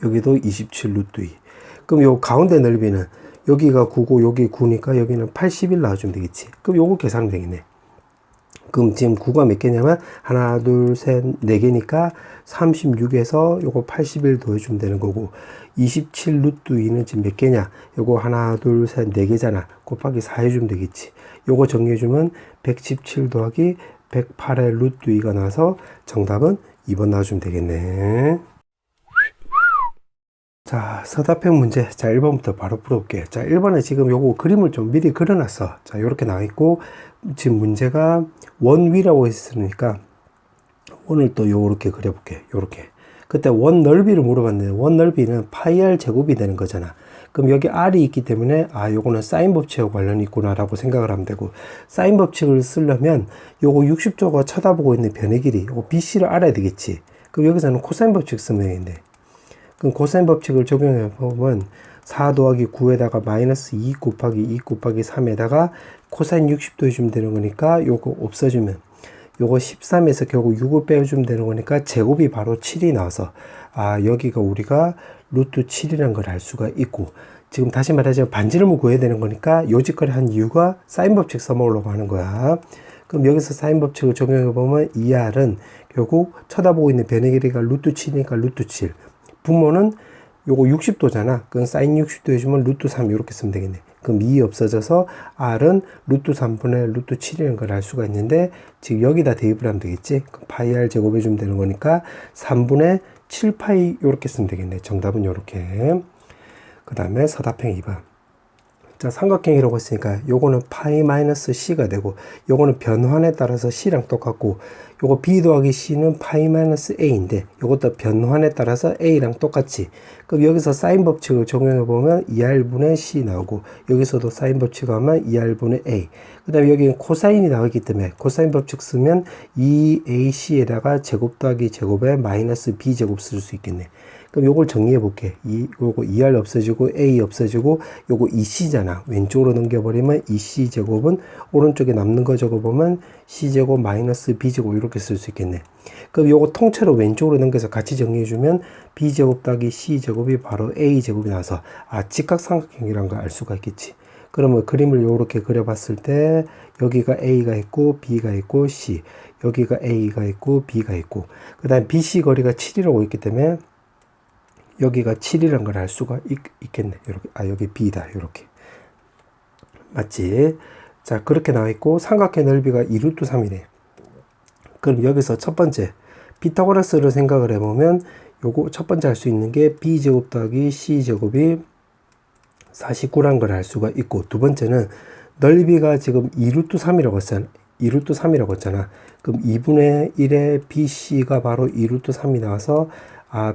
여기도 27 루트 2. 그럼 요 가운데 넓이는 여기가 9고 여기 9니까 여기는 81 나와주면 되겠지. 그럼 요거 계산하면 되겠네. 그럼 지금 9가 몇 개냐면 하나, 둘, 셋, 4개니까 36에서 요거 81 더해주면 되는 거고, 27 루트 2는 지금 몇 개냐? 요거 하나, 둘, 셋, 4개잖아. 곱하기 4 해주면 되겠지. 요거 정리해주면 117 더하기 108의 루트 2가 나와서 정답은 2번 나와주면 되겠네. 자, 서답형 문제. 자, 1번부터 바로 풀어볼게. 자, 1번에 지금 요거 그림을 좀 미리 그려놨어. 자, 요렇게 나와있고, 지금 문제가 원 위라고 했으니까, 원을 또 요렇게 그려볼게. 요렇게. 그때 원 넓이를 물어봤는데, 원 넓이는 파이 r 제곱이 되는 거잖아. 그럼 여기 r이 있기 때문에, 요거는 사인 법칙하고 관련이 있구나라고 생각을 하면 되고, 사인 법칙을 쓰려면, 요거 60도가 쳐다보고 있는 변의 길이, 요거 BC를 알아야 되겠지. 그럼 여기서는 코사인 법칙 쓰면 되겠네. 그럼 코사인 법칙을 적용해 보면 4 더하기 9에다가 마이너스 2 곱하기 2 곱하기 3에다가 코사인 60도 해주면 되는 거니까 요거 없어지면 요거 13에서 결국 6을 빼주면 되는 거니까 제곱이 바로 7이 나와서 여기가 우리가 루트 7이라는 걸 알 수가 있고, 지금 다시 말하자면 반지름을 구해야 되는 거니까 요 짓거리 한 이유가 사인 법칙 써먹으려고 하는 거야. 그럼 여기서 사인 법칙을 적용해 보면 2r은 결국 쳐다보고 있는 변의 길이가 루트 7이니까 루트 7. 분모는 요거 60도잖아. 그럼 사인 60도 해주면 루트 3 이렇게 쓰면 되겠네. 그럼 2 없어져서 r은 루트 3분의 루트 7이라는 걸 알 수가 있는데, 지금 여기다 대입을 하면 되겠지. 그럼 파이 r 제곱해주면 되는 거니까 3분의 7파이 이렇게 쓰면 되겠네. 정답은 요렇게. 그 다음에 서답형 2번. 자, 삼각형이라고 했으니까 요거는 파이 마이너스 c가 되고, 요거는 변환에 따라서 c랑 똑같고, 요거 b 더하기 c는 파이 마이너스 a인데 요것도 변환에 따라서 a랑 똑같지. 그럼 여기서 사인 법칙을 적용해 보면 2r분의 c 나오고, 여기서도 사인 법칙 하면 2r분의 a. 그 다음에 여기는 코사인이 나오기 때문에 코사인 법칙 쓰면 2ac에다가 제곱 더하기 제곱에 마이너스 b 제곱 쓸 수 있겠네. 그럼 요걸 정리해 볼게. 요거 2R 없어지고 A 없어지고 요거 2C잖아. 왼쪽으로 넘겨버리면 2C제곱은 오른쪽에 남는 거 적어보면 C제곱 마이너스 B제곱 이렇게 쓸 수 있겠네. 그럼 요거 통째로 왼쪽으로 넘겨서 같이 정리해주면 B제곱 더하기 C제곱이 바로 A제곱이 나와서 직각삼각형이란 걸 알 수가 있겠지. 그러면 그림을 요렇게 그려봤을 때 여기가 A가 있고 B가 있고 C, 여기가 A가 있고 B가 있고, 그 다음에 BC 거리가 7이라고 있기 때문에 여기가 7이라는 걸 알 수가 있겠네. 이렇게, 여기 B다. 이렇게. 맞지? 자, 그렇게 나와 있고, 삼각형 넓이가 2루트 3이네. 그럼 여기서 첫 번째, 피타고라스를 생각을 해보면, 요거 첫 번째 할 수 있는 게 B제곱 더하기 C제곱이 49란 걸 알 수가 있고, 두 번째는 넓이가 지금 2루트 3이라고 했잖아. 2루트 3이라고 했잖아. 그럼 2분의 1의 BC가 바로 2루트 3이 나와서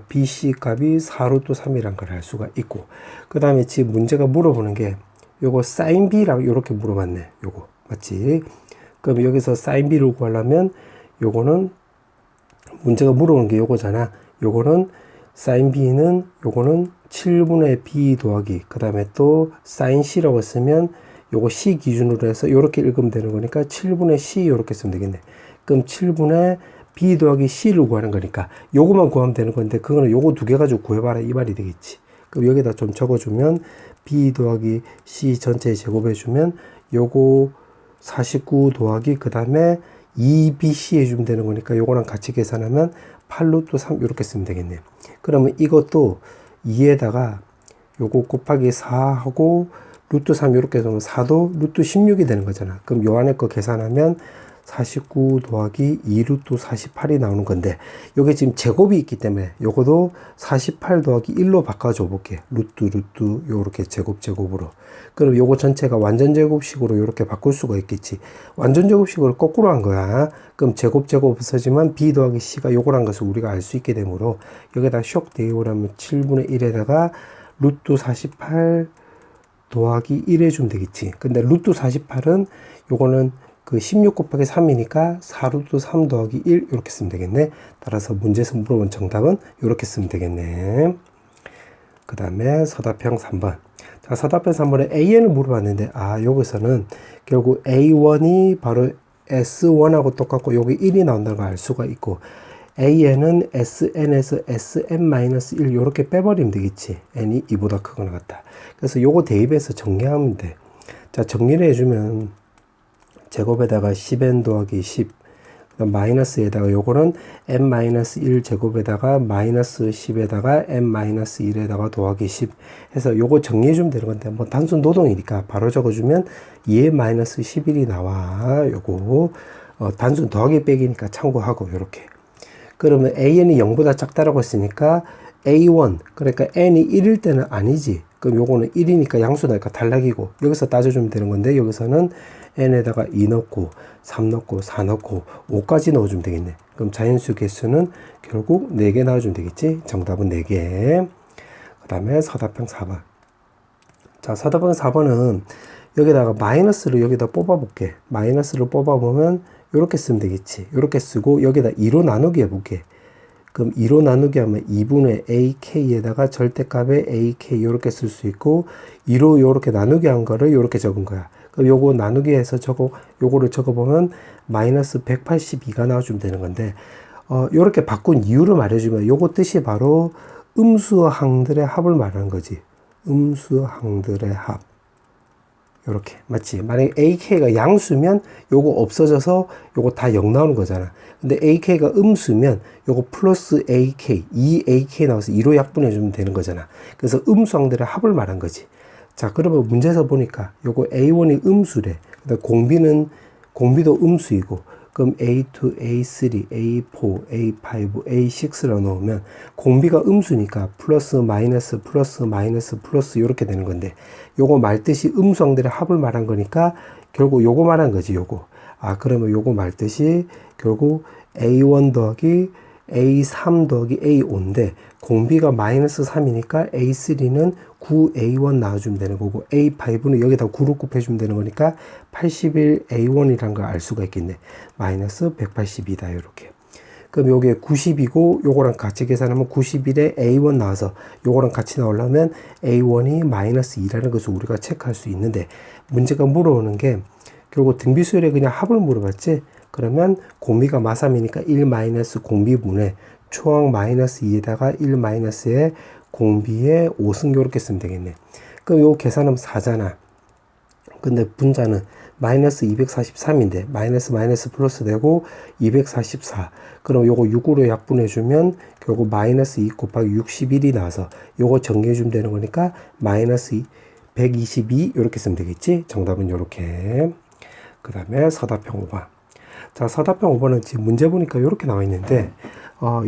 BC 값이 4루트 3이란 걸 알 수가 있고, 그 다음에 지금 문제가 물어보는 게 요거 sin B라고 이렇게 물어봤네. 요거 맞지? 그럼 여기서 sin B를 구하려면 요거는 문제가 물어보는 게 요거잖아. 요거는 sin B는 요거는 7분의 B 더하기, 그 다음에 또 sin C라고 쓰면 요거 C 기준으로 해서 요렇게 읽으면 되는 거니까 7분의 C 요렇게 쓰면 되겠네. 그럼 7분의 B 더하기 C를 구하는 거니까 요거만 구하면 되는 건데, 그거는 요거 두 개 가지고 구해봐라 이 말이 되겠지. 그럼 여기다 좀 적어주면 B 더하기 C 전체 제곱해주면 요거 49 더하기 그 다음에 2BC 해주면 되는 거니까 요거랑 같이 계산하면 8루트 3 이렇게 쓰면 되겠네. 그러면 이것도 2에다가 요거 곱하기 4하고 루트 3 이렇게 해서 4도 루트 16이 되는 거잖아. 그럼 요 안에 거 계산하면 49 더하기 2루트 48이 나오는 건데, 요게 지금 제곱이 있기 때문에 요거도 48 더하기 1로 바꿔줘 볼게. 루트 요렇게 제곱으로. 그럼 요거 전체가 완전 제곱식으로 요렇게 바꿀 수가 있겠지. 완전 제곱식으로 거꾸로 한 거야. 그럼 제곱 없어지만 B 더하기 C가 요거란 것을 우리가 알 수 있게 되므로 여기다 쇽 대입을 7분의 1에다가 루트 48 더하기 1 해주면 되겠지. 근데 루트 48은 요거는 그 16 곱하기 3이니까 4루트 3 더하기 1 이렇게 쓰면 되겠네. 따라서 문제에서 물어본 정답은 이렇게 쓰면 되겠네. 그 다음에 서답형 3번. 자, 서답형 3번에 AN을 물어봤는데, 여기서는 결국 A1이 바로 S1하고 똑같고 여기 1이 나온다는 걸 알 수가 있고, AN은 SN에서 SM-1 이렇게 빼버리면 되겠지. N이 2보다 크거나 같다. 그래서 요거 대입해서 정리하면 돼. 자, 정리를 해주면 제곱에다가 10n 더하기 10, 마이너스에다가 요거는 n-1 제곱에다가 마이너스 10에다가 n-1에다가 더하기 10 해서 요거 정리해주면 되는 건데, 뭐 단순 노동이니까 바로 적어주면 2의 마이너스 11이 나와. 요거 단순 더하기 빼기니까 참고하고 요렇게. 그러면 AN이 0보다 작다라고 했으니까 A1, 그러니까 N이 1일 때는 아니지. 그럼 요거는 1이니까 양수니까 탈락이고, 여기서 따져주면 되는 건데, 여기서는 N에다가 2 넣고 3 넣고 4 넣고 5까지 넣어주면 되겠네. 그럼 자연수 개수는 결국 4개 나와주면 되겠지. 정답은 4개. 그 다음에 서답형 4번. 자, 서답형 4번은 여기다가 마이너스를 여기다 뽑아볼게. 마이너스를 뽑아보면 이렇게 쓰면 되겠지. 이렇게 쓰고 여기다 2로 나누기 해볼게. 그럼 2로 나누기 하면 2분의 AK에다가 절대값에 AK 이렇게 쓸 수 있고, 2로 이렇게 나누기 한 거를 이렇게 적은 거야. 그럼 요거 나누기 해서 요거를 적어보면 마이너스 182가 나와주면 되는 건데, 요렇게 바꾼 이유를 말해주면 요거 뜻이 바로 음수항들의 합을 말하는 거지. 음수항들의 합. 요렇게. 맞지? 만약에 AK가 양수면 요거 없어져서 요거 다 0 나오는 거잖아. 근데 AK가 음수면 요거 플러스 AK, 2AK 나와서 2로 약분해주면 되는 거잖아. 그래서 음수항들의 합을 말한 거지. 자, 그러면 문제에서 보니까 요거 A1이 음수래. 공비도 음수이고, 그럼 A2, A3, A4, A5, A6라 넣으면 공비가 음수니까 플러스 마이너스 플러스 마이너스 플러스 이렇게 되는 건데, 요거 말뜻이 음수항들의 합을 말한 거니까 결국 요거 말한 거지. 요거. 그러면 요거 말뜻이 결국 A1 더하기 A3 더하기 A5인데 공비가 마이너스 3이니까 A3는 9A1 나와주면 되는 거고, A5는 여기다 9로 곱해주면 되는 거니까 81A1이라는 걸 알 수가 있겠네. 마이너스 182다. 이렇게. 그럼 요게 90이고 요거랑 같이 계산하면 91에 A1 나와서 요거랑 같이 나오려면 A1이 마이너스 2라는 것을 우리가 체크할 수 있는데, 문제가 물어오는 게 결국 등비수열의 그냥 합을 물어봤지. 그러면 공비가 마삼이니까 1 마이너스 공비분의 초항 마이너스 2에다가 1 마이너스의 공비의 5승 요렇게 쓰면 되겠네. 그럼 요 계산하면 4잖아. 근데 분자는 마이너스 243인데 마이너스 마이너스 플러스 되고 244. 그럼 요거 6으로 약분해주면 결국 마이너스 2 곱하기 61이 나와서 요거 정리해주면 되는 거니까 마이너스 122 이렇게 쓰면 되겠지. 정답은 요렇게. 그 다음에 서답형 5번. 자, 서답형 5번은 지금 문제 보니까 요렇게 나와 있는데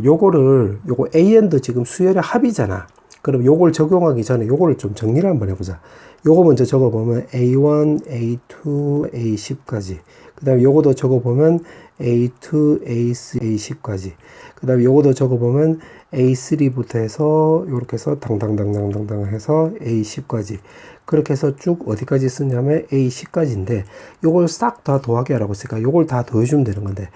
요거 AN도 지금 수열의 합이잖아. 그럼 요걸 적용하기 전에 요거를 좀 정리를 한번 해보자. 요거 먼저 적어보면 A1, A2, A10까지. 그 다음에 요거도 적어보면 A2, A3, A10까지. 그 다음에 요거도 적어보면 A3부터 해서 요렇게 해서 당당당당당당 해서 A10까지. 그렇게 해서 쭉 어디까지 쓰냐면 A10까지인데 요걸 싹 다 더하기 하라고 했으니까 요걸 다 더해주면 되는 건데,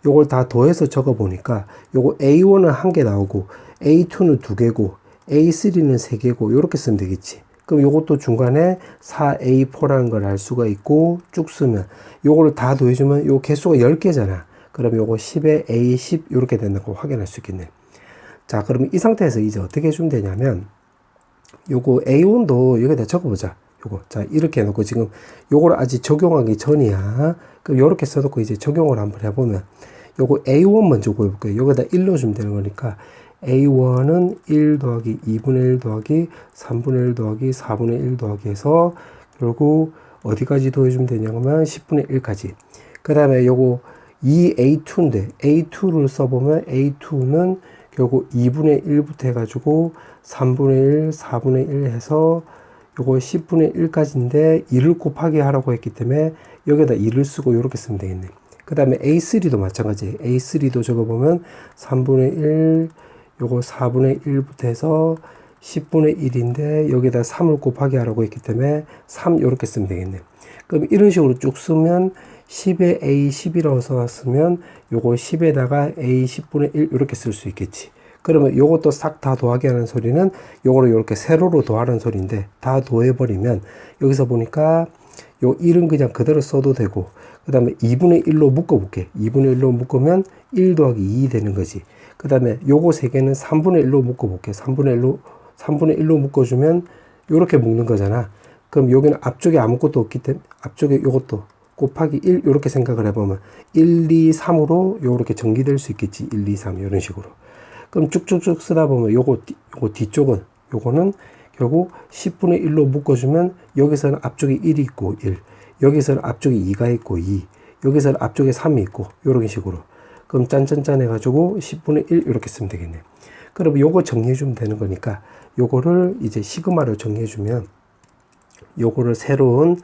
요걸 다 더해서 적어보니까 요거 A1은 1개 나오고 A2는 2개고 A3는 3개고 요렇게 쓰면 되겠지. 그럼 요것도 중간에 4A4라는 걸 알 수가 있고 쭉 쓰면 요거를 다 더해주면 요 개수가 10개잖아. 그럼 요거 10에 A10 요렇게 된다는 걸 확인할 수 있겠네. 자, 그러면 이 상태에서 이제 어떻게 해주면 되냐면 요거 A1도 여기다 적어보자. 요거. 자, 이렇게 해놓고 지금 요걸 아직 적용하기 전이야. 그럼 요렇게 써놓고 이제 적용을 한번 해보면 요거 A1 먼저 구해볼게요. 여기다 1 넣어주면 되는 거니까 A1은 1 더하기 2분의 1 더하기 3분의 1 더하기 4분의 1 더하기 해서 결국 어디까지 더해주면 되냐면 10분의 1까지. 그 다음에 요거 2A2인데 A2를 써보면 A2는 결국 2분의 1부터 해가지고 3분의 1, 4분의 1 해서 요거 10분의 1까지인데 2를 곱하기 하라고 했기 때문에 여기다 2를 쓰고 요렇게 쓰면 되겠네. 그 다음에 A3도 마찬가지. A3도 적어보면 3분의 1, 요거 4분의 1부터 해서 10분의 1인데 여기다 3을 곱하기 하라고 했기 때문에 3 요렇게 쓰면 되겠네. 그럼 이런 식으로 쭉 쓰면 10에 A10이라고 써놨으면 요거 10에다가 A10분의 1 이렇게 쓸 수 있겠지. 그러면 요것도 싹 다 더하기 하는 소리는 요거를 이렇게 세로로 더하는 소리인데 다 더해버리면 여기서 보니까 요 1은 그냥 그대로 써도 되고, 그 다음에 2분의 1로 묶어볼게. 2분의 1로 묶으면 1 더하기 2 되는 거지. 그 다음에 요거 3개는 3분의 1로 묶어볼게. 3분의 1로 묶어주면 요렇게 묶는 거잖아. 그럼 여기는 앞쪽에 아무것도 없기 때문에 앞쪽에 요것도 곱하기 1 요렇게 생각을 해보면 1, 2, 3으로 요렇게 전기될 수 있겠지. 1, 2, 3 이런 식으로. 그럼 쭉쭉쭉 쓰다 보면 요거 뒤쪽은 요거는 결국 10분의 1로 묶어주면 여기서는 앞쪽에 1이 있고 1, 여기서는 앞쪽에 2가 있고 2, 여기서는 앞쪽에 3이 있고 요런 식으로. 그럼 짠짠짠 해가지고 10분의 1 이렇게 쓰면 되겠네. 그럼 요거 정리해주면 되는 거니까 요거를 이제 시그마로 정리해주면 요거를 새로운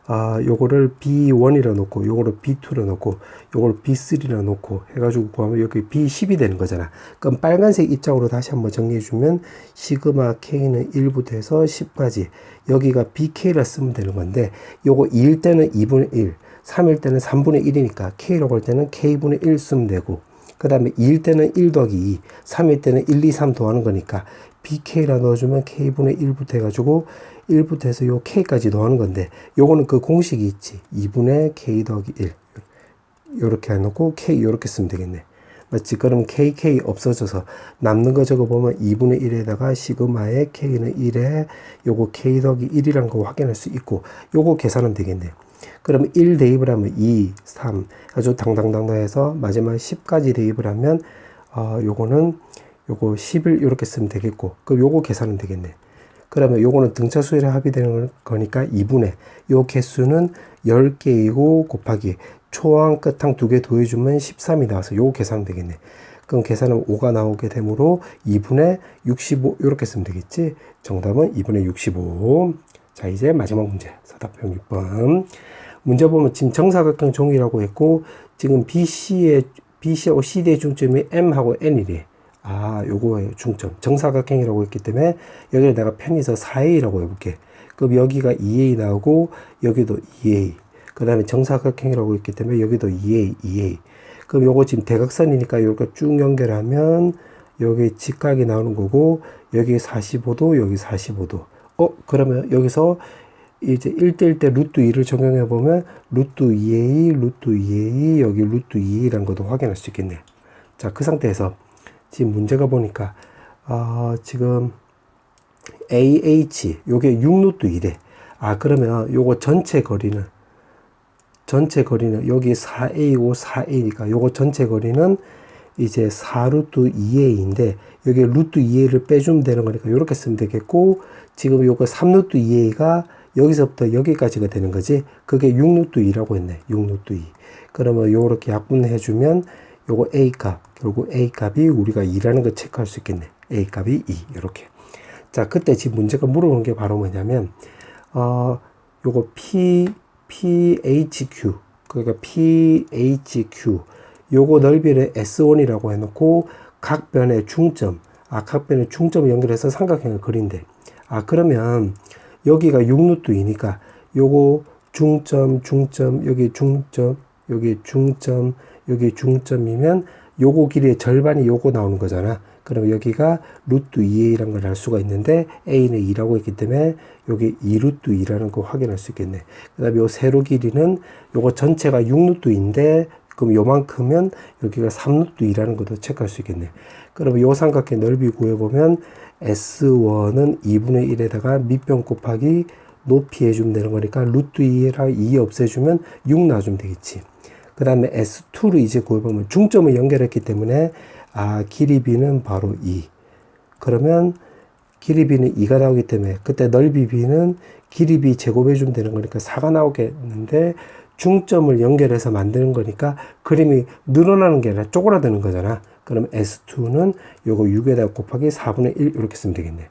요거를 B1이라 놓고 요거를 B2라 놓고 요거를 B3라 놓고 해가지고 구하면 여기 B10이 되는 거잖아. 그럼 빨간색 입장으로 다시 한번 정리해주면 시그마 K는 1부터 해서 10까지 여기가 BK라 쓰면 되는 건데 요거 2일 때는 2분의 1, 3일 때는 3분의 1이니까 K라고 할 때는 K분의 1 쓰면 되고, 그 다음에 2일 때는 1 더하기 2, 3일 때는 1, 2, 3 더하는 거니까 BK라 넣어주면 K분의 1부터 해가지고 1부터 해서 요 K까지 더하는 건데 요거는 그 공식이 있지. 2분의 K 더하기 1 요렇게 해놓고 K 요렇게 쓰면 되겠네. 맞지? 그럼 KK 없어져서 남는 거 적어보면 2분의 1에다가 시그마의 K는 1에 요거 K 더하기 1이란 거 확인할 수 있고 요거 계산하면 되겠네. 그러면 1 대입을 하면 2, 3 아주 당당당당 해서 마지막 10까지 대입을 하면 요거는 요거 11 요렇게 쓰면 되겠고, 그럼 요거 계산은 되겠네. 그러면 요거는 등차 수열의 합이 되는 거니까 2분의 요 개수는 10개이고 곱하기 초항 끝항 2개 더해주면 13이 나와서 요거 계산은 되겠네. 그럼 계산은 5가 나오게 되므로 2분의 65 요렇게 쓰면 되겠지. 정답은 2분의 65. 자, 이제 마지막 문제 서답형 6번. 문제 보면 지금 정사각형 종이라고 했고 지금 BC하고 CD의 중점이 M하고 N이래. 요거의 중점. 정사각형이라고 했기 때문에 여기를 내가 편의서 4A라고 해볼게. 그럼 여기가 2A 나오고 여기도 2A. 그 다음에 정사각형이라고 했기 때문에 여기도 2A, 2A. 그럼 요거 지금 대각선이니까 요거 쭉 연결하면 여기 직각이 나오는 거고, 여기 45도, 여기 45도. 그러면 여기서 이제 1대1 때 루트 2를 적용해 보면 루트 2a, 루트 2a, 여기 루트 2a라는 것도 확인할 수 있겠네. 자, 그 상태에서 지금 문제가 보니까 지금 AH 요게 6루트 1에 그러면 요거 전체 거리는 여기 4a고 4a니까 요거 전체 거리는 이제 4루트 2a인데 여기 루트 2a를 빼주면 되는 거니까 요렇게 쓰면 되겠고, 지금 요거 3루트 2a가 여기서부터 여기까지가 되는 거지. 그게 6루트 2라고 했네. 6루트 2. 그러면 요렇게 약분해 주면 요거 a 값, 결국 a 값이 우리가 2라는 걸 체크할 수 있겠네. a 값이 2. 요렇게. 자, 그때 지금 문제가 물어보는 게 바로 뭐냐면 요거 PHQ, 그러니까 PHQ 요거 넓이를 S1이라고 해놓고 각 변의 중점, 각 변의 중점을 연결해서 삼각형을 그린대. 그러면 여기가 6루트 2니까 요거 중점, 여기 중점, 여기 중점, 여기 중점이면 요거 길이의 절반이 요거 나오는 거잖아. 그럼 여기가 루트 2a라는 걸 알 수가 있는데 a는 2라고 했기 때문에 여기 2루트 2라는 거 확인할 수 있겠네. 그 다음에 요 세로 길이는 요거 전체가 6루트 2인데 그럼 요만큼은 여기가 3루트 2라는 것도 체크할 수 있겠네. 그러면 요 삼각형 넓이 구해보면 S1은 2분의 1에다가 밑변 곱하기 높이 해주면 되는 거니까 루트 2랑 2 없애주면 6 놔주면 되겠지. 그 다음에 S2를 이제 구해보면 중점을 연결했기 때문에 길이 b는 바로 2. 그러면 길이 b는 2가 나오기 때문에 그때 넓이 b는 길이 b 제곱해주면 되는 거니까 4가 나오겠는데, 중점을 연결해서 만드는 거니까 그림이 늘어나는 게 아니라 쪼그라드는 거잖아. 그럼 S2는 요거 6에다 곱하기 4분의 1 이렇게 쓰면 되겠네.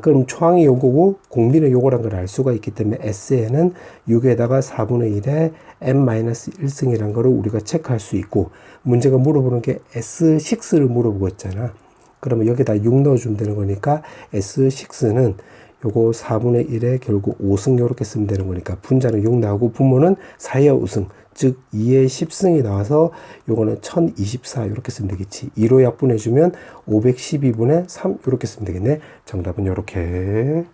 그럼 초항이 요거고 공비는 요거란 걸 알 수가 있기 때문에 S에는 6에다가 4분의 1에 n-1승이란 거를 우리가 체크할 수 있고, 문제가 물어보는 게 S6를 물어보고 있잖아. 그러면 여기다 6 넣어주면 되는 거니까 S6는 요거 4분의 1에 결국 5승 요렇게 쓰면 되는 거니까 분자는 6 나오고 분모는 4의 5승, 즉 2의 10승이 나와서 요거는 1024 이렇게 쓰면 되겠지. 2로 약분해주면 512분의 3 이렇게 쓰면 되겠네. 정답은 요렇게.